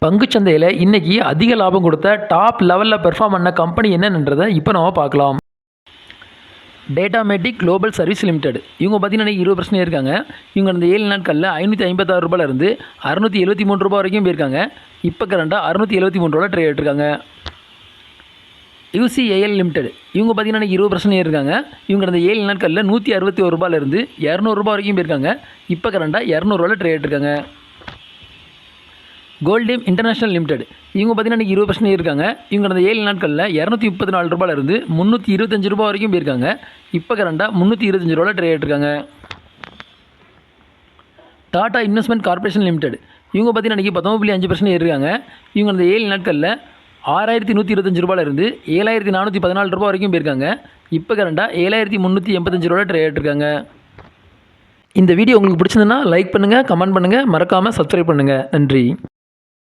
பங்குச்சந்தையில் இன்னைக்கு அதிக லாபம் கொடுத்த டாப் லெவலில் பெர்ஃபார்ம் பண்ண கம்பெனி என்னன்றதை இப்போ நம்ம பார்க்கலாம். டேட்டாமேட்டிக் குளோபல் சர்வீஸ் லிமிடெட் இவங்க பார்த்தீங்கன்னா 20% இருக்காங்க. இவங்க இந்த 7 நாட்களில் ₹556 ₹673 வரைக்கும் போயிருக்காங்க. இப்போ கரண்டாக ₹673 ட்ரேட் ஆகிட்டுருக்காங்க. UCAL லிமிடெட் இவங்க பார்த்தீங்கன்னா 20% இருக்காங்க. இவங்க இந்த 7 நாட்களில் ₹161 ₹200 வரைக்கும் போயிருக்காங்க. இப்போ கரண்டாக ₹200 ட்ரேட் ஆகிட்டுருக்காங்க. கோல்டியம் இன்டர்நேஷனல் லிமிடெட் இவங்க பார்த்தீங்கன்னா 20% இருக்காங்க. இவங்க அந்த 7 நாட்களில் ₹234 ₹325 வரைக்கும் போயிருக்காங்க. இப்போ கரண்டாக ₹325 ட்ரேட் ஆகிட்டுருக்காங்க. டாடா இன்வெஸ்ட்மெண்ட் கார்பரேஷன் லிமிடெட் இவங்க பார்த்தீங்கன்னா 19.5% இருக்காங்க. இவங்க அந்த 7 நாட்களில் ₹6,125 ₹7,414 வரைக்கும் போயிருக்காங்க. இப்போ கரண்டாக ₹7,385 ட்ரேட் ஆகிட்டுருக்காங்க. இந்த வீடியோ உங்களுக்கு பிடிச்சிருந்ததுன்னா லைக் பண்ணுங்கள், கமெண்ட் பண்ணுங்கள், மறக்காமல் சப்ஸ்கிரைப் பண்ணுங்கள். நன்றி.